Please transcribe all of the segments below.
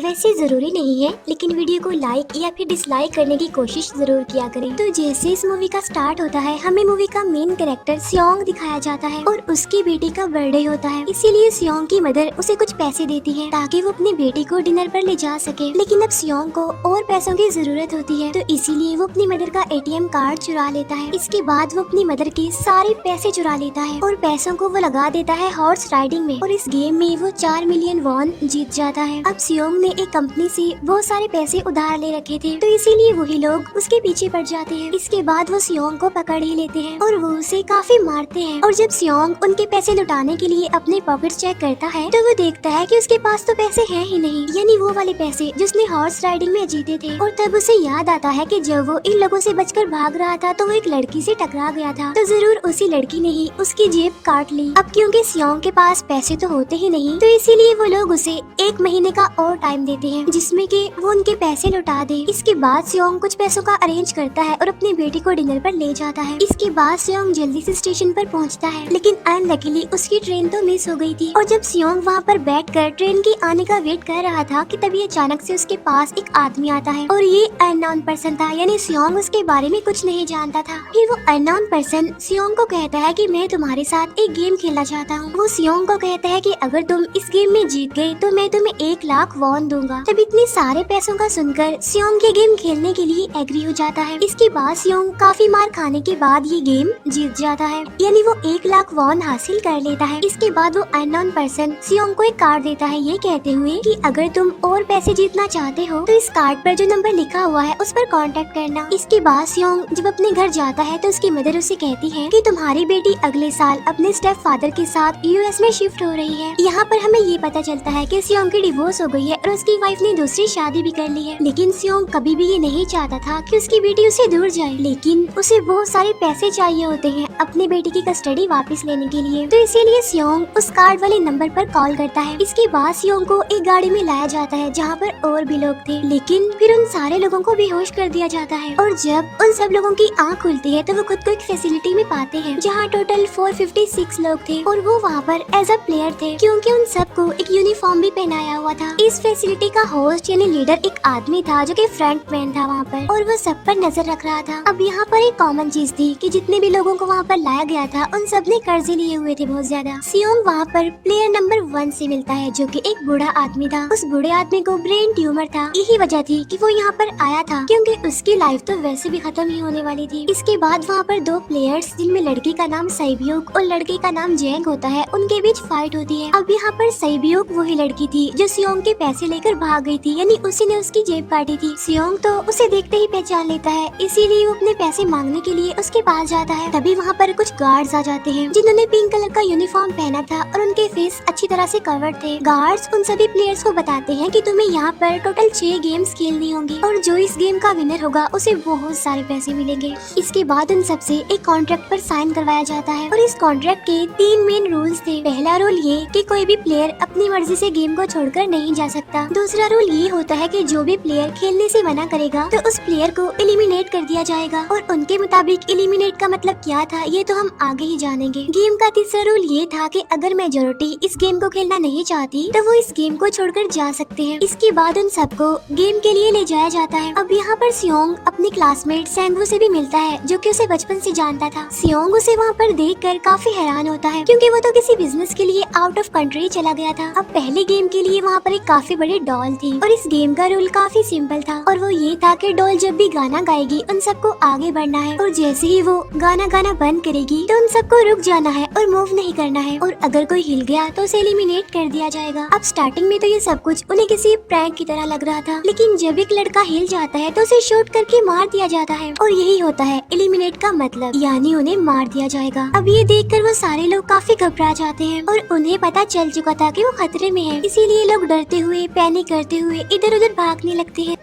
वैसे जरूरी नहीं है, लेकिन वीडियो को लाइक या फिर डिसलाइक करने की कोशिश जरूर किया करें। तो जैसे इस मूवी का स्टार्ट होता है, हमें मूवी का मेन कैरेक्टर सियोंग दिखाया जाता है और उसकी बेटी का बर्थडे होता है। इसीलिए सियोंग की मदर उसे कुछ पैसे देती है ताकि वो अपनी बेटी को डिनर पर ले जा सके। लेकिन अब सियोंग को और पैसों की जरूरत होती है, तो इसीलिए वो अपनी मदर का ATM कार्ड चुरा लेता है। इसके बाद वो अपनी मदर के सारे पैसे चुरा लेता है और पैसों को वो लगा देता है हॉर्स राइडिंग में, और इस गेम में वो 4 मिलियन वॉन जीत जाता है। अब सियोंग ने एक कंपनी से बहुत सारे पैसे उधार ले रखे थे, तो इसीलिए वही लोग उसके पीछे पड़ जाते हैं। इसके बाद वो सियोंग को पकड़ ही लेते हैं और वो उसे काफी मारते हैं। और जब सियोंग उनके पैसे लुटाने के लिए अपने पॉकेट चेक करता है, तो वो देखता है कि उसके पास तो पैसे हैं ही नहीं, यानी वो वाले पैसे जिसने हॉर्स राइडिंग में जीते थे। और तब उसे याद आता है कि जब वो इन लोगों से बचकर भाग रहा था तो वो एक लड़की से टकरा गया था, तो जरूर उसी लड़की ने ही उसकी जेब काट ली। अब क्योंकि सियोंग के पास पैसे तो होते ही नहीं, तो इसीलिए वो लोग उसे 1 महीने का और टाइम देते हैं जिसमें कि वो उनके पैसे लौटा दे। इसके बाद सियोंग कुछ पैसों का अरेंज करता है और अपनी बेटी को डिनर पर ले जाता है। इसके बाद सियोंग जल्दी से स्टेशन पर पहुंचता है, लेकिन अनलकीली उसकी ट्रेन तो मिस हो गई थी। और जब सियोंग वहां पर बैठकर ट्रेन की आने का वेट कर रहा था कि तभी अचानक से उसके पास एक आदमी आता है, और ये अननोन पर्सन था, यानी सियोंग उसके बारे में कुछ नहीं जानता था। फिर वो अननोन पर्सन सियोंग को कहता है कि मैं तुम्हारे साथ एक गेम खेलना चाहता हूँ। वो सियोंग को कहता है कि अगर तुम इस गेम में जीत गए तो मैं तुम्हें 1 लाख वॉन दूंगा। तब इतने सारे पैसों का सुनकर सियोंग ये गेम खेलने के लिए एग्री हो जाता है। इसके बाद सियोंग काफी मार खाने के बाद ये गेम जीत जाता है, यानी वो 1 लाख वॉन हासिल कर लेता है। इसके बाद वो अननोन पर्सन सियोंग को एक कार्ड देता है, ये कहते हुए कि अगर तुम और पैसे जीतना चाहते हो तो इस कार्ड पर जो नंबर लिखा हुआ है उस पर कांटेक्ट करना। इसके बाद सियोंग जब अपने घर जाता है तो उसकी मदर उसे कहती है कि तुम्हारी बेटी अगले साल अपने स्टेप फादर के साथ US में शिफ्ट हो रही है। यहाँ पर हमें ये पता चलता है कि सियोंग की डिवोर्स हो गई है और उसकी वाइफ ने दूसरी शादी भी कर ली है। लेकिन सियोंग कभी भी ये नहीं चाहता था कि उसकी बेटी उसे दूर जाए, लेकिन उसे बहुत सारे पैसे चाहिए होते हैं अपनी बेटी की कस्टडी वापस लेने के लिए, तो इसीलिए सियोंग उस कार्ड वाले नंबर पर कॉल करता है। इसके बाद सियोंग को एक गाड़ी में लाया जाता है जहाँ पर और भी लोग थे, लेकिन फिर उन सारे लोगों को बेहोश कर दिया जाता है। और जब उन सब लोगों की आँख खुलती है तो वो खुद को एक फैसिलिटी में पाते हैं जहाँ टोटल 456 लोग थे, और वो वहाँ पर एज अ प्लेयर थे क्योंकि उन सबको एक यूनिफॉर्म भी पहनाया हुआ था। इस फैसिलिटी का होस्ट यानी लीडर एक आदमी था जो कि फ्रंट मैन था वहाँ पर, और वो सब पर नजर रख रहा था। अब यहाँ पर एक कॉमन चीज थी कि जितने भी लोगों को वहाँ पर लाया गया था उन सब ने कर्जे लिए हुए थे बहुत ज्यादा। सियोंग वहाँ पर प्लेयर नंबर 1 से मिलता है जो कि एक बूढ़ा आदमी था। उस बूढ़े आदमी को ब्रेन ट्यूमर था, यही वजह थी कि वो यहाँ पर आया था क्योंकि उसकी लाइफ तो वैसे भी खत्म ही होने वाली थी। इसके बाद वहाँ पर 2 प्लेयर्स जिनमें लड़की का नाम सैब्यूक और लड़के का नाम जेंग होता है, उनके बीच फाइट होती है। अब यहाँ पर सैब्यूक वही लड़की थी जो सियोंग के पैसे लेकर भाग गई थी, यानी उसी ने उसकी जेब काटी थी। सियोंग तो उसे देखते ही पहचान लेता है, इसीलिए वो अपने पैसे मांगने के लिए उसके पास जाता है। तभी वहाँ पर कुछ गार्ड्स आ जाते हैं जिन्होंने पिंक कलर का यूनिफॉर्म पहना था और उनके फेस अच्छी तरह से कवर्ड थे। गार्ड्स उन सभी प्लेयर्स को बताते हैं कि तुम्हें यहाँ पर टोटल 6 गेम्स खेलनी होंगी और जो इस गेम का विनर होगा उसे बहुत सारे पैसे मिलेंगे। इसके बाद उन सबसे एक कॉन्ट्रैक्ट पर साइन करवाया जाता है, और इस कॉन्ट्रैक्ट के 3 मेन रूल्स थे। पहला रूल ये कि कोई भी प्लेयर अपनी मर्जी से गेम को छोड़कर नहीं जा सकता। दूसरा रूल ये होता है कि जो भी प्लेयर खेलने से मना करेगा तो उस प्लेयर को एलिमिनेट कर दिया जाएगा, और उनके मुताबिक एलिमिनेट का मतलब क्या था ये तो हम आगे ही जानेंगे। गेम का तीसरा रूल ये था कि अगर मेजोरिटी इस गेम को खेलना नहीं चाहती तो वो इस गेम को छोड़कर जा सकते हैं। इसके बाद उन सबको गेम के लिए ले जाया जाता है। अब यहाँ पर सियोंग अपनी क्लासमेट सैंगवू से भी मिलता है जो कि उसे बचपन से जानता था। सियोंग उसे वहाँ पर देखकर काफी हैरान होता है क्योंकि वो तो किसी बिजनेस के लिए आउट ऑफ कंट्री चला गया था। अब पहले गेम के लिए वहाँ पर एक काफी बड़ी डॉल थी, और इस गेम का रूल काफी सिंपल था, और वो ये था कि डॉल जब भी गाना गाएगी उन सबको आगे बढ़ना है, और जैसे ही वो गाना गाना बंद करेगी तो उन सबको रुक जाना है और मूव नहीं करना है, और अगर कोई हिल गया तो उसे एलिमिनेट कर दिया जाएगा। अब स्टार्टिंग में तो ये सब कुछ उन्हें किसी प्रैंक की तरह लग रहा था, लेकिन जब एक लड़का हिल जाता है तो उसे शूट करके मार दिया जाता है, और यही होता है एलिमिनेट का मतलब, यानी उन्हें मार दिया जाएगा। अब ये देखकर वो सारे लोग काफी घबरा जाते हैं और उन्हें पता चल चुका था कि वो खतरे में है, इसीलिए लोग डरते हुए पैनिक करते हुए इधर उधर भागने लगते हैं।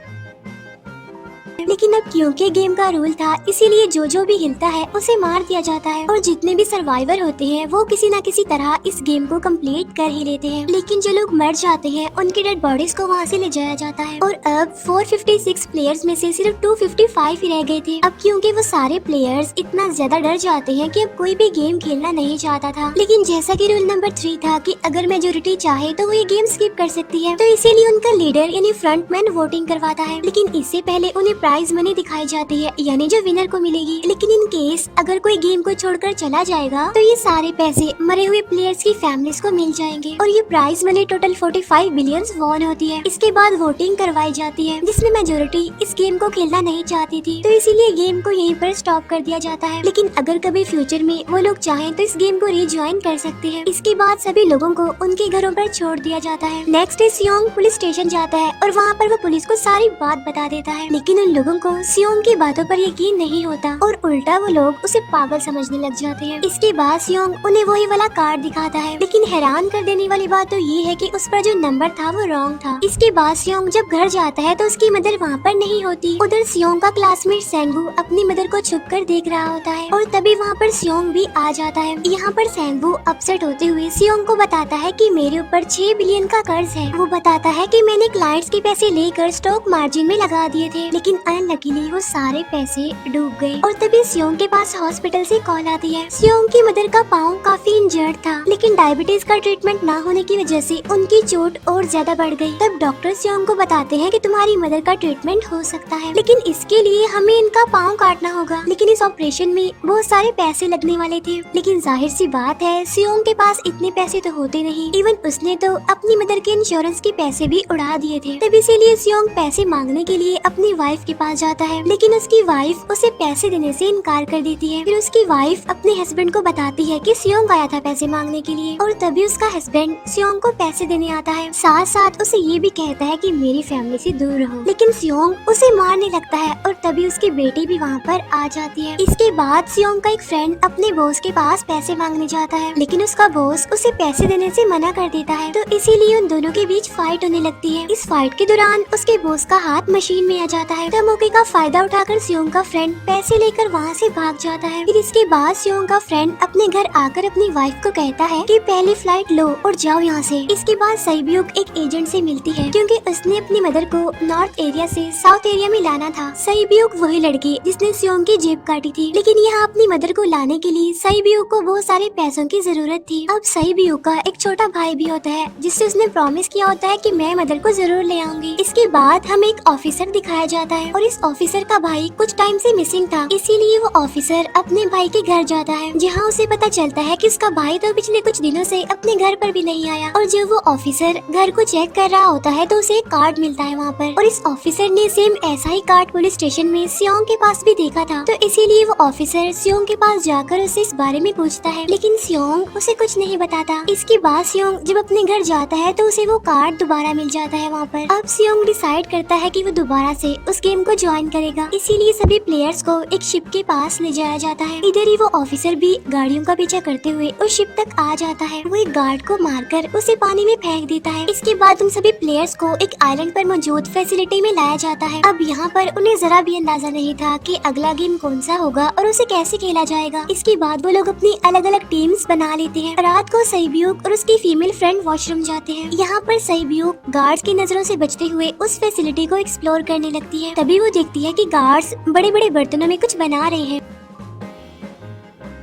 लेकिन अब क्योंकि गेम का रूल था इसीलिए जो भी हिलता है उसे मार दिया जाता है और जितने भी सर्वाइवर होते हैं वो किसी न किसी तरह इस गेम को कंप्लीट कर ही लेते हैं। लेकिन जो लोग मर जाते हैं उनकी डेड बॉडीज को वहाँ से ले जाया जाता है और अब 456 प्लेयर्स में से सिर्फ 255 ही रह गए थे। अब क्योंकि वो सारे प्लेयर्स इतना ज्यादा डर जाते हैं कि अब कोई भी गेम खेलना नहीं चाहता था। लेकिन जैसा कि रूल नंबर 3 था कि अगर मेजोरिटी चाहे तो वो ये गेम स्किप कर सकती है, तो इसीलिए उनका लीडर यानी फ्रंटमैन वोटिंग करवाता है। लेकिन इससे पहले उन्हें प्राइज मनी दिखाई जाती है यानी जो विनर को मिलेगी। लेकिन इन केस अगर कोई गेम को छोड़कर चला जाएगा तो ये सारे पैसे मरे हुए प्लेयर्स की फैमिलीज को मिल जाएंगे और ये prize money total 45 billion won होती है। इसके बाद वोटिंग करवाई जाती है जिसमें मेजोरिटी इस गेम को खेलना नहीं चाहती थी, तो इसीलिए गेम को यहीं पर स्टॉप कर दिया जाता है। लेकिन अगर कभी फ्यूचर में वो लोग चाहें तो इस गेम को रीज्वाइन कर सकते हैं। इसके बाद सभी लोगों को उनके घरों पर छोड़ दिया जाता है। नेक्स्ट डे सियोंग पुलिस स्टेशन जाता है और वहाँ पर वो पुलिस को सारी बात बता देता है, लेकिन उन लोगों को सियोंग की बातों पर यकीन नहीं होता और उल्टा वो लोग उसे पागल समझने लग जाते हैं। इसके बाद सियोंग उन्हें वही वाला कार्ड दिखाता है, लेकिन हैरान कर देने वाली बात तो ये है कि उस पर जो नंबर था वो रॉन्ग था। इसके बाद सियोंग जब घर जाता है तो उसकी मदर वहाँ पर नहीं होती। उधर सियोंग का क्लासमेट सेंगू अपनी मदर को छुप कर देख रहा होता है और तभी वहाँ पर सियोंग भी आ जाता है। यहाँ पर सेंगू अपसेट होते हुए सियोंग को बताता है कि मेरे ऊपर 6 बिलियन का कर्ज है। वो बताता है कि मैंने क्लाइंट्स के पैसे लेकर स्टॉक मार्जिन में लगा दिए थे, लेकिन अनलकीली वो सारे पैसे डूब गए। और तभी सियोंग के पास हॉस्पिटल से कॉल आती है। सियोंग की मदर का पाँव काफी इंजर्ड था, लेकिन डायबिटीज का ट्रीटमेंट न होने की वजह से उनकी चोट और ज्यादा बढ़ गई। तब डॉक्टर सियोंग को बताते हैं कि तुम्हारी मदर का ट्रीटमेंट हो सकता है, लेकिन इसके लिए हमें इनका पाँव काटना होगा। लेकिन इस ऑपरेशन में बहुत सारे पैसे लगने वाले थे, लेकिन जाहिर सी बात है सियोंग के पास इतने पैसे तो होते नहीं। इवन उसने तो अपनी मदर के इंश्योरेंस के पैसे भी उड़ा दिए थे। तब इसीलिए सियोंग पैसे मांगने के लिए अपनी वाइफ के पास जाता है, लेकिन उसकी वाइफ उसे पैसे देने से इनकार कर देती है। फिर उसकी वाइफ अपने हस्बैंड को बताती है कि सियोंग आया था पैसे मांगने के लिए और तभी उसका हस्बैंड सियोंग को पैसे देने आता है। साथ साथ उसे ये भी कहता है कि मेरी फैमिली से दूर रहो, लेकिन सियोंग उसे मारने लगता है और तभी उसकी बेटी भी वहाँ पर आ जाती है। इसके बाद सियोंग का एक फ्रेंड अपने बॉस के पास पैसे मांगने जाता है, लेकिन उसका बॉस उसे पैसे देने से मना कर देता है, तो इसीलिए उन दोनों के बीच फाइट होने लगती है। इस फाइट के दौरान उसके बॉस का हाथ मशीन में आ जाता है, तो मौके का फायदा उठाकर सियोंग का फ्रेंड पैसे लेकर वहाँ से भाग जाता है। फिर इसके बाद सियोंग का फ्रेंड अपने घर आकर अपनी वाइफ को कहता है कि पहली फ्लाइट लो और जाओ यहाँ से। इसके बाद सईब्यूक एक एजेंट से मिलती है क्योंकि उसने अपनी मदर को नॉर्थ एरिया से साउथ एरिया में लाना था। सईब्यूक वही लड़की जिसने सियोंग की जेब काटी थी, लेकिन यहाँ अपनी मदर को लाने के लिए सईब्यूक को बहुत सारे पैसों की जरूरत थी। अब सईब्यूक का एक छोटा भाई भी होता है जिससे उसने प्रॉमिस किया होता है कि मैं मदर को जरूर ले आऊंगी। इसके बाद हमें एक ऑफिसर दिखाया जाता है और इस ऑफिसर का भाई कुछ टाइम से मिसिंग था, इसीलिए वो ऑफिसर अपने भाई के घर जाता है, जहाँ उसे पता चलता है कि उसका भाई तो पिछले कुछ दिनों से अपने घर पर भी नहीं आया। और जब वो ऑफिसर घर को चेक कर रहा होता है तो उसे एक कार्ड मिलता है वहाँ पर, और इस ऑफिसर ने सेम ऐसा ही कार्ड पुलिस स्टेशन में सियोंग के पास भी देखा था, तो इसीलिए वो ऑफिसर सियोंग के पास जाकर उसे इस बारे में पूछता है, लेकिन सियोंग उसे कुछ नहीं बताता। इसके बाद सियोंग जब अपने घर जाता है तो उसे वो कार्ड दोबारा मिल जाता है वहाँ पर। अब सियोंग डिसाइड करता है कि वो दोबारा से उस गेम को ज्वाइन करेगा, इसीलिए सभी प्लेयर्स को एक शिप के पास ले जाया जाता है। इधर ही वो ऑफिसर भी गाड़ियों का पीछा करते हुए उस शिप तक आ जाता है। वो एक गार्ड को मारकर उसे पानी में फेंक देता है। इसके बाद उन सभी प्लेयर्स को एक आइलैंड पर मौजूद फैसिलिटी में लाया जाता है। अब यहाँ पर उन्हें जरा भी अंदाजा नहीं था कि अगला गेम कौन सा होगा और उसे कैसे खेला जाएगा। इसके बाद वो लोग अपनी अलग अलग टीम्स बना लेते हैं। रात को सईब्यूक और उसकी फीमेल फ्रेंड वॉशरूम जाते हैं। यहाँ पर सईब्यूक गार्ड्स की नजरों से बचते हुए उस फैसिलिटी को एक्सप्लोर करने लगती है। तभी वो देखती है कि गार्ड्स बड़े बड़े बर्तनों में कुछ बना रहे हैं,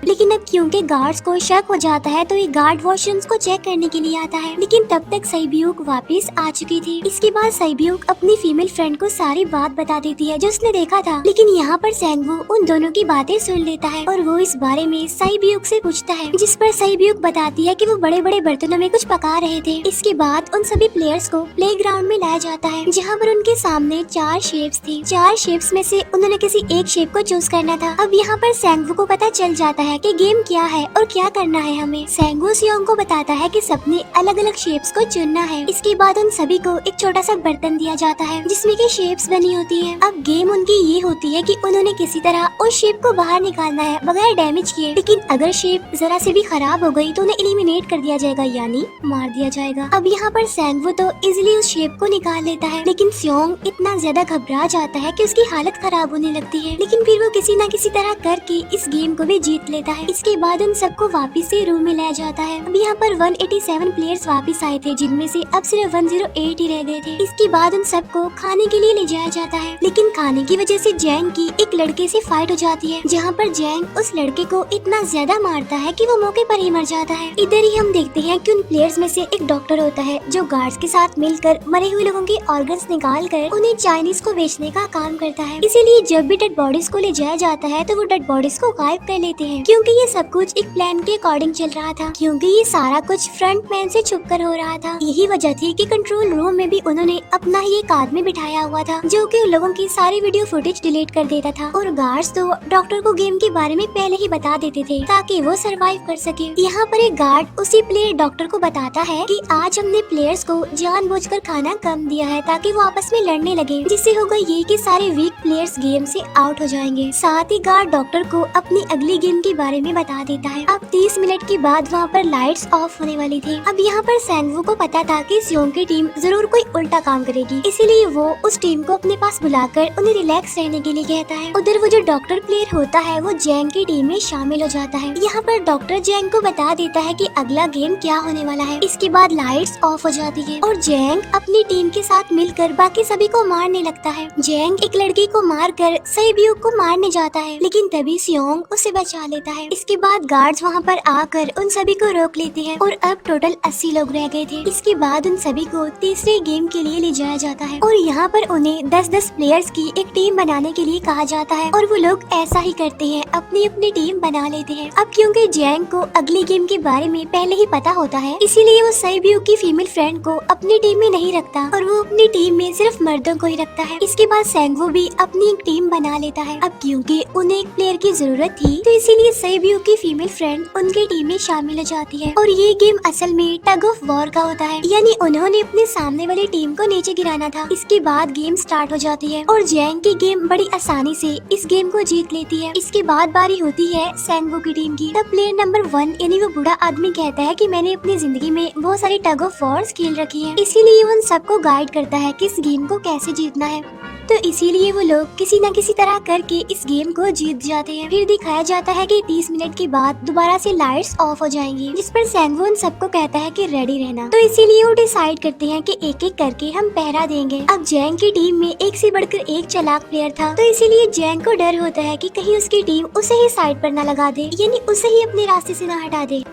लेकिन अब क्योंकि गार्ड्स को शक हो जाता है तो ये गार्ड वॉशरूम्स को चेक करने के लिए आता है, लेकिन तब तक सईब्यूक वापस आ चुकी थी। इसके बाद सईब्यूक अपनी फीमेल फ्रेंड को सारी बात बता देती है जो उसने देखा था, लेकिन यहाँ पर सेंगवू उन दोनों की बातें सुन लेता है और वो इस बारे में सईब्यूक से पूछता है, जिस पर सईब्यूक बताती है कि वो बड़े बड़े बर्तनों में कुछ पका रहे थे। इसके बाद उन सभी प्लेयर्स को प्लेग्राउंड में लाया जाता है, जहाँ पर उनके सामने 4 शेप्स थी। 4 शेप्स में से उन्होंने किसी एक शेप को चूज करना था। अब यहाँ पर सेंगवू को पता चल जाता है कि गेम क्या है और क्या करना है हमें। सेंगो सियोंग को बताता है कि सबने अलग अलग शेप्स को चुनना है। इसके बाद उन सभी को एक छोटा सा बर्तन दिया जाता है जिसमें की शेप्स बनी होती है। अब गेम उनकी ये होती है कि उन्होंने किसी तरह उस शेप को बाहर निकालना है बगैर डैमेज किए, लेकिन अगर शेप जरा से भी खराब हो गई तो उन्हें एलिमिनेट कर दिया जाएगा, यानी मार दिया जाएगा। अब यहाँ पर सेंगवो तो इजिली उस शेप को निकाल लेता है, लेकिन सियोंग इतना ज्यादा घबरा जाता है कि उसकी हालत खराब होने लगती है, लेकिन फिर वो किसी न किसी तरह करके इस गेम को भी जीत लेता है। इसके बाद उन सबको वापस से रूम में लाया जाता है। अब यहाँ पर 187 प्लेयर्स वापस आए थे, जिनमें से अब सिर्फ 108 ही रह गए थे। इसके बाद उन सबको खाने के लिए ले जाया जाता है, लेकिन खाने की वजह से जैंग की एक लड़के से फाइट हो जाती है, जहाँ पर जैंग उस लड़के को इतना ज्यादा मारता है कि वो मौके पर ही मर जाता है। इधर ही हम देखते हैं कि उन प्लेयर्स में से एक डॉक्टर होता है जो गार्ड्स के साथ मिलकर मरे हुए लोगों के ऑर्गन्स निकाल कर उन्हें चाइनीज को बेचने का काम करता है। इसीलिए जब भी डेड बॉडीज को ले जाया जाता है तो वो डेड बॉडीज को गायब कर लेते हैं, क्योंकि ये सब कुछ एक प्लान के अकॉर्डिंग चल रहा था, क्योंकि ये सारा कुछ फ्रंट मैन से छुप कर हो रहा था। यही वजह थी कि कंट्रोल रूम में भी उन्होंने अपना ही एक आदमी बिठाया हुआ था जो कि उन लोगों की सारी वीडियो फुटेज डिलीट कर देता था, और गार्ड्स तो डॉक्टर को गेम के बारे में पहले ही बता देते थे ताकि वो सरवाइव कर सके। यहाँ पर एक गार्ड उसी प्लेयर डॉक्टर को बताता है कि आज हमने प्लेयर्स को जानबूझकर खाना कम दिया है ताकि वो आपस में लड़ने लगे, जिससे होगा ये कि सारे वीक प्लेयर्स गेम से आउट हो जाएंगे। साथ ही गार्ड डॉक्टर को अपनी अगली गेम के बारे में बता देता है। अब 30 मिनट के बाद वहाँ पर लाइट्स ऑफ होने वाली थी। अब यहाँ पर सेंगवो को पता था कि सियोंग की टीम जरूर कोई उल्टा काम करेगी, इसीलिए वो उस टीम को अपने पास बुलाकर उन्हें रिलैक्स रहने के लिए कहता है। उधर वो जो डॉक्टर प्लेयर होता है वो जैंग की टीम में शामिल हो जाता है। यहाँ पर डॉक्टर जैंग को बता देता है कि अगला गेम क्या होने वाला है। इसके बाद लाइट्स ऑफ हो जाती है और जैंग अपनी टीम के साथ मिलकर बाकी सभी को मारने लगता है। जैंग एक लड़की को मारकर सैब्यू को मारने जाता है, लेकिन तभी सियोंग उसे बचा लेता है। इसके बाद गार्ड्स वहाँ पर आकर उन सभी को रोक लेते हैं और अब टोटल 80 लोग रह गए थे। इसके बाद उन सभी को तीसरे गेम के लिए ले जाया जाता है और यहाँ पर उन्हें 10-10 प्लेयर्स की एक टीम बनाने के लिए कहा जाता है, और वो लोग ऐसा ही करते हैं, अपनी अपनी टीम बना लेते हैं। अब क्योंकि जैंग को अगली गेम के बारे में पहले ही पता होता है, इसीलिए वो सैब्यू की फीमेल फ्रेंड को अपनी टीम में नहीं रखता और वो अपनी टीम में सिर्फ मर्दों को ही रखता है। इसके बाद सेंगवो भी अपनी एक टीम बना लेता है। अब क्योंकि उन्हें एक प्लेयर की जरूरत थी तो इसीलिए सैब्यू की फीमेल फ्रेंड उनकी टीम में शामिल हो जाती है, और ये गेम असल में टग ऑफ वॉर का होता है, यानी उन्होंने अपने सामने वाली टीम को नीचे गिराना था। इसके बाद गेम स्टार्ट हो जाती है और जैंग की गेम बड़ी आसानी से इस गेम को जीत लेती है। इसके बाद बारी होती है सेंगवो की टीम की। तब प्लेयर नंबर 1 यानी वो बूढ़ा आदमी कहता है कि मैंने अपनी जिंदगी में बहुत सारी टग ऑफ वॉर्स खेल रखी है, इसीलिए उन सबको गाइड करता है कि इस गेम को कैसे जीतना है। तो इसीलिए वो लोग किसी न किसी तरह करके इस गेम को जीत जाते हैं। फिर दिखाया जाता है कि 30 मिनट के बाद दोबारा से लाइट्स ऑफ हो जाएंगी, जिस पर सेंगवो उन सबको कहता है कि रेडी रहना। तो इसीलिए वो डिसाइड करते हैं कि एक एक करके हम पहरा देंगे। अब जैंग की टीम में एक से बढ़कर एक चालाक प्लेयर था, तो इसीलिए जैंग को डर होता है कि कहीं उसकी टीम उसे ही साइड पर न लगा दे, यानी उसे ही अपने रास्ते से न हटा दे।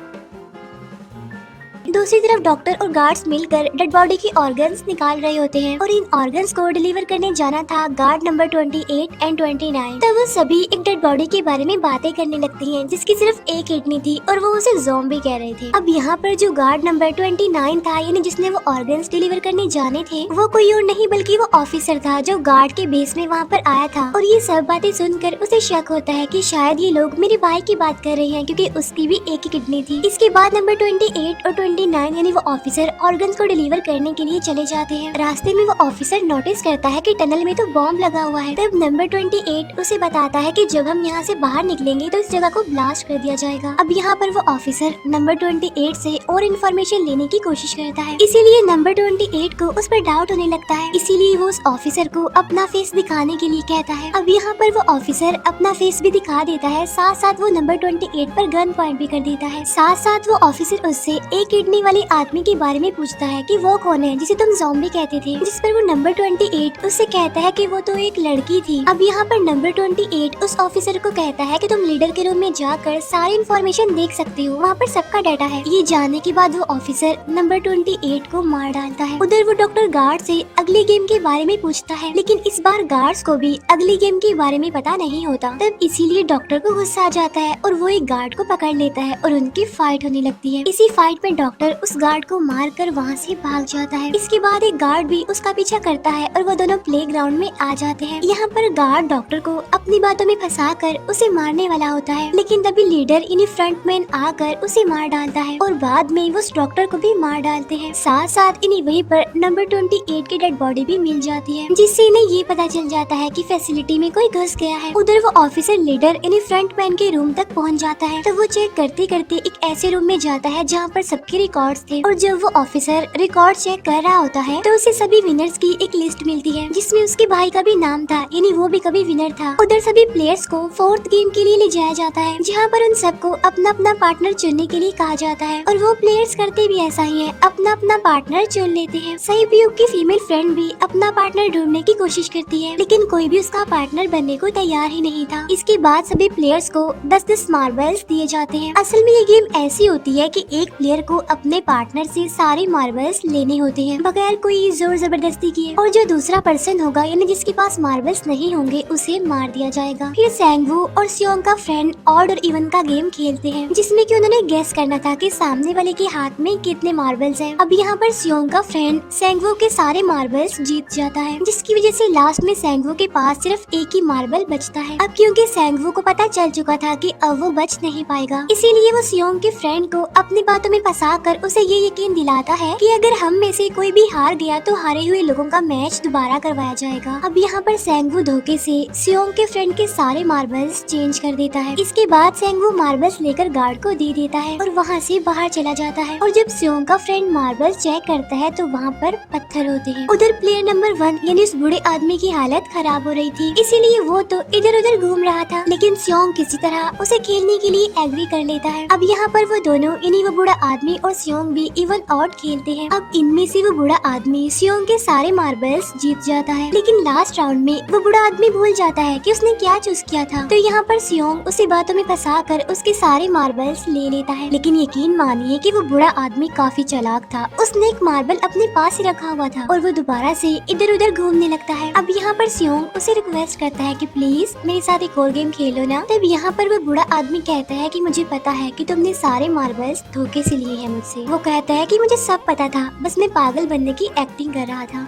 दूसरी तरफ डॉक्टर और गार्ड्स मिलकर डेड बॉडी की ऑर्गन्स निकाल रहे होते हैं और इन ऑर्गन्स को डिलीवर करने जाना था गार्ड नंबर 28 एंड 29। तब वो सभी एक डेड बॉडी के बारे में बातें करने लगती हैं जिसकी सिर्फ एक किडनी थी और वो उसे ज़ॉम्बी कह रहे थे। अब यहाँ पर जो गार्ड नंबर 29 था, यानी जिसने वो ऑर्गन्स डिलीवर करने जाने थे, वो कोई और नहीं बल्कि वो ऑफिसर था जो गार्ड के बेस में वहाँ पर आया था। और ये सब बातें सुनकर उसे शक होता है कि शायद ये लोग मेरे भाई की बात कर रहे हैं, क्योंकि उसकी भी एक ही किडनी थी। इसके बाद नंबर 28 और 29 यानी वो ऑफिसर ऑर्गन्स को डिलीवर करने के लिए चले जाते हैं। रास्ते में वो ऑफिसर नोटिस करता है कि टनल में तो बॉम्ब लगा हुआ है। तब नंबर 28 उसे बताता है कि जब हम यहाँ से बाहर निकलेंगे तो इस जगह को ब्लास्ट कर दिया जाएगा। अब यहाँ पर वो ऑफिसर नंबर 28 से और इन्फॉर्मेशन लेने की कोशिश करता है, इसीलिए नंबर 28 को उस पर डाउट होने लगता है, इसीलिए वो उस ऑफिसर को अपना फेस दिखाने के लिए कहता है। अब यहाँ पर वो ऑफिसर अपना फेस भी दिखा देता है, साथ साथ वो नंबर 28 पर गन पॉइंट भी कर देता है। साथ साथ वो ऑफिसर उससे एक किडनी वाली आदमी के बारे में पूछता है कि वो कौन है जिसे तुम ज़ॉम्बी कहते थे, जिस पर वो नंबर 28 उससे कहता है कि वो तो एक लड़की थी। अब यहाँ पर नंबर 28 उस ऑफिसर को कहता है कि तुम लीडर के रूम में जाकर सारी इन्फॉर्मेशन देख सकते हो, वहाँ पर सबका डाटा है। ये जानने के बाद वो ऑफिसर नंबर 28 को मार डालता है। उधर वो डॉक्टर गार्ड से अगली गेम के बारे में पूछता है, लेकिन इस बार गार्ड्स को भी अगली गेम के बारे में पता नहीं होता। तब इसीलिए डॉक्टर को गुस्सा आ जाता है और वो एक गार्ड को पकड़ लेता है और उनकी फाइट होने लगती है। इसी फाइट में डॉक्टर डॉक्टर उस गार्ड को मार कर वहाँ से भाग जाता है। इसके बाद एक गार्ड भी उसका पीछा करता है और वो दोनों प्लेग्राउंड में आ जाते हैं। यहाँ पर गार्ड डॉक्टर को अपनी बातों में फंसा कर उसे मारने वाला होता है, लेकिन तभी लीडर यानी फ्रंटमैन आकर उसे मार डालता है और बाद में वो उस डॉक्टर को भी मार डालते हैं। साथ साथ इन्हें वहीं पर नंबर 28 की डेड बॉडी भी मिल जाती है, जिससे इन्हें ये पता चल जाता है कि फैसिलिटी में कोई घुस गया है। उधर वो ऑफिसर लीडर यानी फ्रंटमैन के रूम तक पहुंच जाता है, तो वो चेक करते करते एक ऐसे रूम में जाता है जहाँ पर सबके रिकॉर्ड्स थे, और जब वो ऑफिसर रिकॉर्ड चेक कर रहा होता है तो उसे सभी विनर्स की एक लिस्ट मिलती है, जिसमें उसके भाई का भी नाम था, यानी वो भी कभी विनर था। उधर सभी प्लेयर्स को 4th गेम के लिए ले जाया जाता है, जहाँ पर उन सबको अपना अपना पार्टनर चुनने के लिए कहा जाता है, और वो प्लेयर्स करते भी ऐसा ही है, अपना अपना पार्टनर चुन लेते हैं। सहीब्यूक की फीमेल फ्रेंड भी अपना पार्टनर ढूंढने की कोशिश करती है, लेकिन कोई भी उसका पार्टनर बनने को तैयार ही नहीं था। इसके बाद सभी प्लेयर्स को 10-10 मार्बल्स दिए जाते हैं। असल में ये गेम ऐसी होती है कि एक प्लेयर को अपने पार्टनर से सारे मार्बल्स लेने होते हैं बगैर कोई जोर जबरदस्ती किए, और जो दूसरा पर्सन होगा यानी जिसके पास मार्बल्स नहीं होंगे उसे मार दिया जाएगा। फिर सैंगवू और सियोंग का फ्रेंड ऑड और इवन का गेम खेलते हैं, जिसमें कि उन्होंने गेस करना था कि सामने वाले के हाथ में कितने मार्बल्स हैं। अब यहाँ पर सियोंग का फ्रेंड सैंगवू के सारे मार्बल्स जीत जाता है, जिसकी वजह से लास्ट में सैंगवू के पास सिर्फ एक ही मार्बल बचता है। अब क्योंकि सैंगवू को पता चल चुका था कि अब वो बच नहीं पाएगा, इसीलिए वो सियोंग के फ्रेंड को अपनी बातों में फंसा कर उसे ये यकीन दिलाता है कि अगर हम में से कोई भी हार गया तो हारे हुए लोगों का मैच दोबारा करवाया जाएगा। अब यहाँ पर सैंगवू धोखे से सियोंग के फ्रेंड के सारे मार्बल्स चेंज कर देता है। इसके बाद सैंगवू मार्बल्स लेकर गार्ड को दे देता है और वहाँ से बाहर चला जाता है, और जब सियोंग का फ्रेंड मार्बल्स चेक करता है तो वहाँ पर पत्थर होते हैं। उधर प्लेयर नंबर 1 यानी उस बूढ़े आदमी की हालत खराब हो रही थी, इसीलिए वो तो इधर उधर घूम रहा था, लेकिन सियोंग किसी तरह उसे खेलने के लिए एग्री कर लेता है। अब यहाँ पर वो दोनों यानी वो बूढ़ा आदमी और सियोंग भी इवन ऑड खेलते हैं। अब इनमें से वो बूढ़ा आदमी सियोंग के सारे मार्बल्स जीत जाता है, लेकिन लास्ट राउंड में वो बूढ़ा आदमी भूल जाता है कि उसने क्या चूज किया था। तो यहाँ पर सियोंग उसे बातों में फंसा कर उसके सारे मार्बल्स ले लेता है, लेकिन यकीन मानिए कि वो बूढ़ा आदमी काफी चालाक था। उसने एक मार्बल अपने पास ही रखा हुआ था और वो दोबारा से इधर उधर घूमने लगता है। अब यहाँ पर सियोंग उसे रिक्वेस्ट करता है कि प्लीज मेरे साथ एक और गेम खेलो ना। तब यहाँ पर वो बूढ़ा आदमी कहता है कि मुझे पता है कि तुमने सारे मार्बल्स धोखे से लिए हैं मुझसे। वो कहता है कि मुझे सब पता था, बस मैं पागल बनने की एक्टिंग कर रहा था।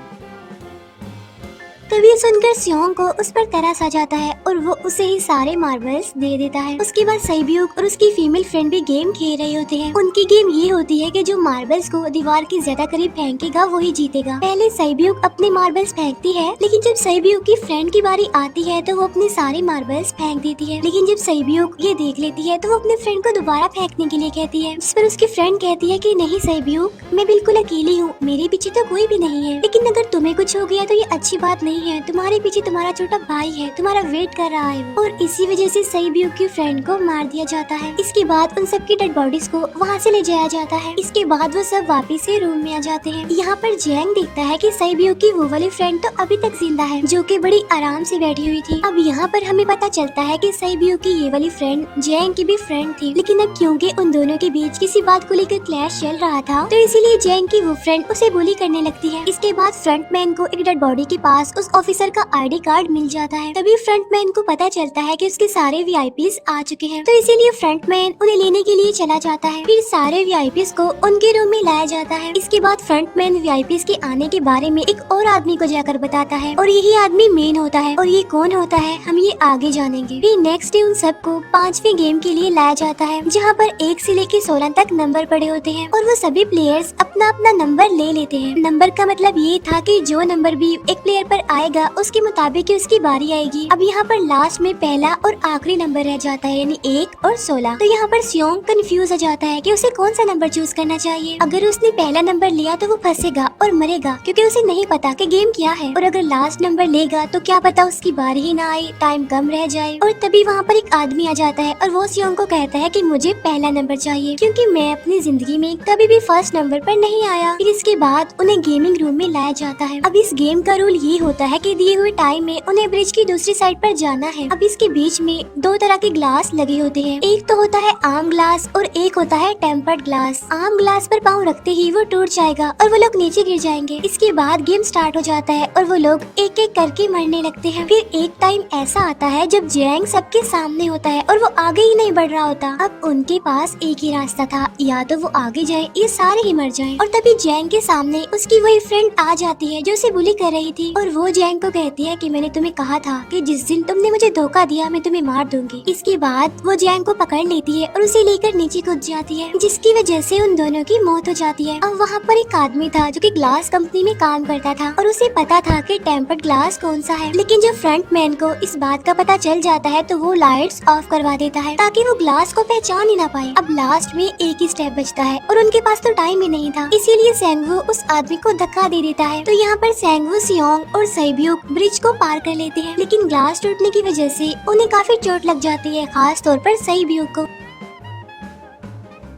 तभी सुनकर सियोंग को उस पर तरस आ जाता है और वो उसे ही सारे मार्बल्स दे देता है। उसके बाद सहीब्यूक और उसकी फीमेल फ्रेंड भी गेम खेल रहे होते हैं। उनकी गेम ये होती है कि जो मार्बल्स को दीवार के ज्यादा करीब फेंकेगा वही जीतेगा। पहले सहीब्यूक अपने मार्बल्स फेंकती है, लेकिन जब सहीब्यूक की फ्रेंड की बारी आती है तो वो अपने सारे मार्बल्स फेंक देती है। लेकिन जब सहीब्यूक ये देख लेती है तो वो अपने फ्रेंड को दोबारा फेंकने के लिए कहती है, जिस पर उसकी फ्रेंड कहती है कि नहीं सहीब्यूक, मैं बिल्कुल अकेली हूँ, मेरे पीछे तो कोई भी नहीं है, लेकिन अगर तुम्हें कुछ हो गया तो ये अच्छी बात नहीं है, तुम्हारे पीछे तुम्हारा छोटा भाई है, तुम्हारा वेट कर रहा है। और इसी वजह से सहीब्यूक की फ्रेंड को मार दिया जाता है। इसके बाद उन सबकी डेड बॉडीज को वहाँ से ले जाया जाता है। इसके बाद वो सब वापस से रूम में आ जाते हैं। यहाँ पर जैंग देखता है कि सहीब्यूक की वो वाली फ्रेंड तो अभी तक जिंदा है, जो कि बड़ी आराम से बैठी हुई थी। अब यहाँ पर हमें पता चलता है कि सहीब्यूक की ये वाली फ्रेंड जैंग की भी फ्रेंड थी, लेकिन अब क्योंकि उन दोनों के बीच किसी बात को लेकर क्लैश चल रहा था तो इसीलिए जैंग की वो फ्रेंड उसे बुली करने लगती है। इसके बाद फ्रंटमैन को एक डेड बॉडी के पास उस ऑफिसर का आईडी कार्ड मिल जाता है। तभी फ्रंटमैन को पता चलता है कि उसके सारे वीआईपीज आ चुके हैं, तो इसीलिए फ्रंटमैन उन्हें लेने के लिए चला जाता है। फिर सारे वीआईपीज को उनके रूम में लाया जाता है। इसके बाद फ्रंटमैन वीआईपीज के आने के बारे में एक और आदमी को जाकर बताता है, और यही आदमी मेन होता है। और ये कौन होता है हम ये आगे जानेंगे। फिर नेक्स्ट डे उन सबको 5वें गेम के लिए लाया जाता है, जहाँ पर 1 से लेकर 16 तक नंबर पड़े होते हैं, और वो सभी प्लेयर्स अपना अपना नंबर ले लेते हैं। नंबर का मतलब ये था कि जो नंबर भी एक प्लेयर पर आएगा उसके मुताबिक उसकी बारी आएगी। अब यहाँ पर लास्ट में पहला और आखिरी नंबर रह जाता है, यानी 1 और 16। तो यहाँ पर सियोंग कंफ्यूज हो जाता है कि उसे कौन सा नंबर चूज करना चाहिए। अगर उसने पहला नंबर लिया तो वो फंसेगा और मरेगा, क्योंकि उसे नहीं पता कि गेम क्या है। और अगर लास्ट नंबर लेगा तो क्या पता उसकी बारी ही ना आए, टाइम कम रह जाए। और तभी वहाँ पर एक आदमी आ जाता है और वो सियोंग को कहता है कि मुझे पहला नंबर चाहिए, क्योंकि मैं अपनी जिंदगी में कभी भी फर्स्ट नंबर पर नहीं आया। फिर इसके बाद उन्हें गेमिंग रूम में लाया जाता है। अब इस गेम का रूल ये होता होता है कि दिए हुए टाइम में उन्हें ब्रिज की दूसरी साइड पर जाना है। अब इसके बीच में दो तरह के ग्लास लगे होते हैं, एक तो होता है आम ग्लास और एक होता है टेम्पर्ड ग्लास। आम ग्लास पर पाँव रखते ही वो टूट जाएगा और वो लोग नीचे गिर जाएंगे। इसके बाद गेम स्टार्ट हो जाता है और वो लोग एक एक करके मरने लगते हैं। फिर एक टाइम ऐसा आता है जब जैंग सबके सामने होता है और वो आगे ही नहीं बढ़ रहा होता। अब उनके पास एक ही रास्ता था, या तो वो आगे जाए या सारे ही मर जाएं। और तभी जैंग के सामने उसकी वही फ्रेंड आ जाती है जो उसे बुली कर रही थी, और वो जैंग को कहती है कि मैंने तुम्हें कहा था कि जिस दिन तुमने मुझे धोखा दिया मैं तुम्हें मार दूंगी। इसके बाद वो जैंग को पकड़ लेती है और उसे लेकर नीचे कूद जाती है, जिसकी वजह से उन दोनों की मौत हो जाती है। अब वहाँ पर एक आदमी था जो कि ग्लास कंपनी में काम करता था और उसे पता था कि टेम्पर्ड ग्लास कौन सा है, लेकिन जब फ्रंट मैन को इस बात का पता चल जाता है तो वो लाइट्स ऑफ करवा देता है ताकि वो ग्लास को पहचान ही ना पाए। अब लास्ट में एक ही स्टेप बचता है और उनके पास तो टाइम ही नहीं था, इसीलिए सेंगवू उस आदमी को धक्का दे देता है। तो यहाँ पर सेंगवू, सियोंग और सैब्यूक ब्रिज को पार कर लेते हैं, लेकिन ग्लास टूटने की वजह से उन्हें काफी चोट लग जाती है, खास तौर पर सैब्यूक को।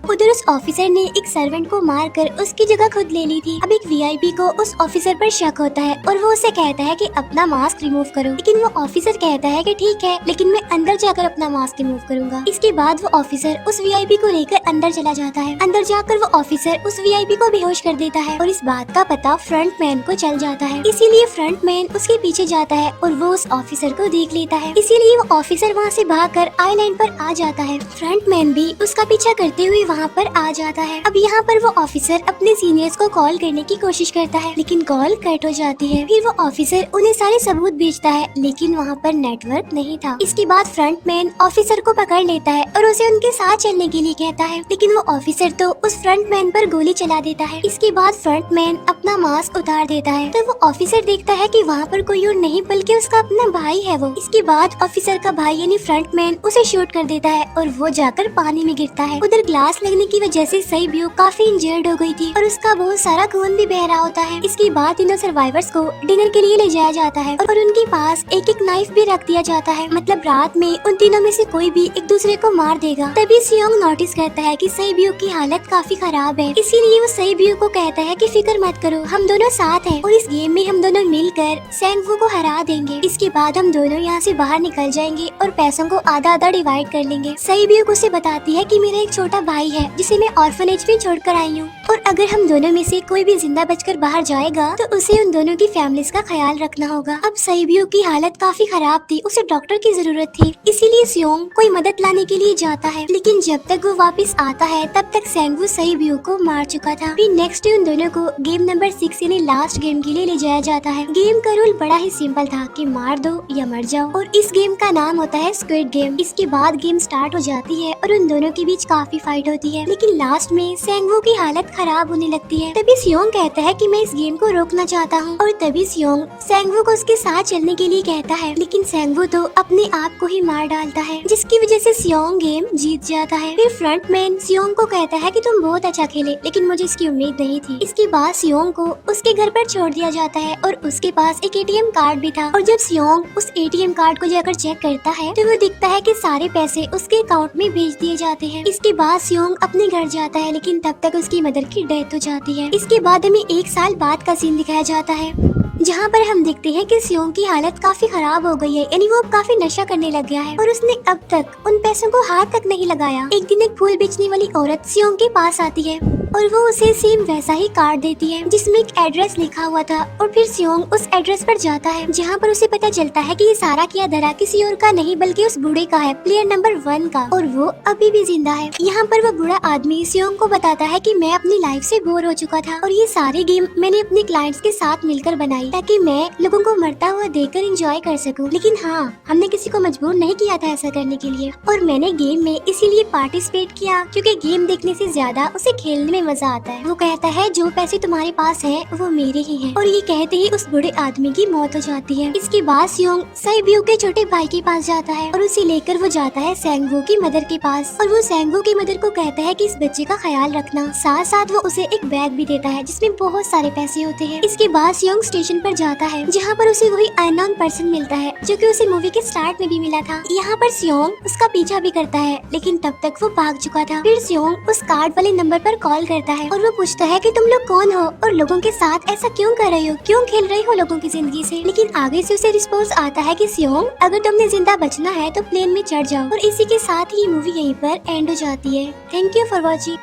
उधर उस ऑफिसर ने एक सर्वेंट को मारकर उसकी जगह खुद ले ली थी। अब एक वीआईपी को उस ऑफिसर पर शक होता है और वो उसे कहता है कि अपना मास्क रिमूव करो, लेकिन वो ऑफिसर कहता है कि ठीक है, लेकिन मैं अंदर जाकर अपना मास्क रिमूव करूंगा। इसके बाद वो ऑफिसर उस वीआईपी को लेकर अंदर चला जाता है। अंदर जाकर वो ऑफिसर उस वीआईपी को बेहोश कर देता है और इस बात का पता फ्रंट मैन को चल जाता है, इसीलिए फ्रंट मैन उसके पीछे जाता है और वो उस ऑफिसर को देख लेता है, इसीलिए वो ऑफिसर वहाँ से भागकर आइलैंड पर आ जाता है। फ्रंट मैन भी उसका पीछा करते हुए वहाँ पर आ जाता है। अब यहाँ पर वो ऑफिसर अपने सीनियर्स को कॉल करने की कोशिश करता है, लेकिन कॉल कट हो जाती है। फिर वो ऑफिसर उन्हें सारे सबूत भेजता है, लेकिन वहाँ पर नेटवर्क नहीं था। इसके बाद फ्रंट मैन ऑफिसर को पकड़ लेता है और उसे उनके साथ चलने के लिए कहता है, लेकिन वो ऑफिसर तो उस फ्रंट मैन पर गोली चला देता है। इसके बाद फ्रंट मैन अपना मास्क उतार देता है, तो वो ऑफिसर देखता है कि वहाँ पर कोई और नहीं बल्कि उसका अपना भाई है वो। इसके बाद ऑफिसर का भाई यानी फ्रंट मैन उसे शूट कर देता है और वो जाकर पानी में गिरता है। उधर ग्लास लगने की वजह से सैब्यूक काफी इंजर्ड हो गई थी और उसका बहुत सारा खून भी बह रहा होता है। इसके बाद तीनों सर्वाइवर्स को डिनर के लिए ले जाया जाता है और उनके पास एक एक नाइफ भी रख दिया जाता है, मतलब रात में उन तीनों में से कोई भी एक दूसरे को मार देगा। तभी सियोंग नोटिस करता है कि सैब्यूक की हालत काफी खराब है, इसीलिए वो सैब्यूक को कहता है कि फिक्र मत करो, हम दोनों साथ हैं और इस गेम में हम दोनों मिलकर सेंगवू को हरा देंगे। इसके बाद हम दोनों यहाँ से बाहर निकल जाएंगे और पैसों को आधा आधा डिवाइड कर लेंगे। सैब्यूक उसे बताती है कि मेरा एक छोटा भाई है जिसे मैं ऑर्फनेज में छोड़कर आई हूँ, और अगर हम दोनों में से कोई भी जिंदा बचकर बाहर जाएगा तो उसे उन दोनों की फैमिलीज का ख्याल रखना होगा। अब सैब्यूक की हालत काफी खराब थी, उसे डॉक्टर की जरूरत थी, इसीलिए सियोंग कोई मदद लाने के लिए जाता है, लेकिन जब तक वो वापस आता है तब तक सेंगवू सैब्यूक को मार चुका था। फिर नेक्स्ट डे उन दोनों को गेम नंबर 6 यानी लास्ट गेम के लिए ले जाया जाता है। गेम का रूल बड़ा ही सिंपल था कि मार दो या मर जाओ, और इस गेम का नाम होता है स्क्विड गेम। इसके बाद गेम स्टार्ट हो जाती है और उन दोनों के बीच काफी फाइट होती है, लेकिन लास्ट में सेंगवू की हालत खराब होने लगती है। तभी सियोंग कहता है कि मैं इस गेम को रोकना चाहता हूँ, और तभी सियोंग सेंगवू को उसके साथ चलने के लिए कहता है, लेकिन सेंगवू तो अपने आप को ही मार डालता है, जिसकी वजह से सियोंग गेम जीत जाता है। फिर फ्रंट मैन सियोंग को कहता है कि तुम बहुत अच्छा खेले, लेकिन मुझे इसकी उम्मीद नहीं थी। इसके बाद सियोंग को उसके घर पर छोड़ दिया जाता है और उसके पास एक एटीएम कार्ड भी था, और जब सियोंग उस एटीएम कार्ड को जाकर चेक करता है तो वो दिखता है कि सारे पैसे उसके अकाउंट में भेज दिए जाते हैं। इसके बाद सियोंग अपने घर जाता है, लेकिन तब तक उसकी मदर की डेथ हो जाती है। इसके बाद हमें 1 साल बाद का सीन दिखाया जाता है, जहाँ पर हम देखते हैं कि सियोंग की हालत काफी खराब हो गई है, यानी वो काफी नशा करने लग गया है और उसने अब तक उन पैसों को हाथ तक नहीं लगाया। एक दिन एक फूल बेचने वाली औरत सियोंग के पास आती है और वो उसे सेम वैसा ही कार्ड देती है जिसमें एक एड्रेस लिखा हुआ था, और फिर सियोंग उस एड्रेस पर जाता है जहाँ पर उसे पता चलता है कि ये सारा किया धरा किसी और का नहीं बल्कि उस बूढ़े का है, प्लेयर नंबर 1 का, और वो अभी भी जिंदा है। यहाँ पर वो बूढ़ा आदमी सियोंग को बताता है कि मैं अपनी लाइफ से बोर हो चुका था और ये सारे गेम मैंने अपने क्लाइंट्स के साथ मिलकर बनाई ताकि मैं लोगों को मरता हुआ देखकर एंजॉय कर सकूं, लेकिन हाँ, हमने किसी को मजबूर नहीं किया था ऐसा करने के लिए, और मैंने गेम में इसीलिए पार्टिसिपेट किया क्योंकि गेम देखने से ज्यादा उसे खेलने में मजा आता है। वो कहता है जो पैसे तुम्हारे पास हैं वो मेरे ही हैं, और ये कहते ही उस बूढ़े आदमी की मौत हो जाती है। इसके बाद सियोंग सैब्यूक के छोटे भाई के पास जाता है और उसे लेकर वो जाता है सेंगवू की मदर के पास, और वो सेंगवू की मदर को कहता है कि इस बच्चे का ख्याल रखना, साथ साथ वो उसे एक बैग भी देता है जिसमें बहुत सारे पैसे होते हैं। इसके बाद सियोंग स्टेशन पर जाता है जहाँ पर उसे वही अननोन पर्सन मिलता है जो कि उसे मूवी के स्टार्ट में भी मिला था। यहाँ पर सियोंग उसका पीछा भी करता है, लेकिन तब तक वो भाग चुका था। फिर सियोंग उस कार्ड वाले नंबर पर कॉल कॉल करता है और वो पूछता है कि तुम लोग कौन हो और लोगों के साथ ऐसा क्यों कर रही हो, क्यों खेल रही हो लोगों की जिंदगी से। लेकिन आगे से उसे रिस्पॉन्स आता है कि सियोंग, अगर तुमने जिंदा बचना है तो प्लेन में चढ़ जाओ। और इसी के साथ ही मूवी यहीं पर एंड हो जाती है। Thank you for watching.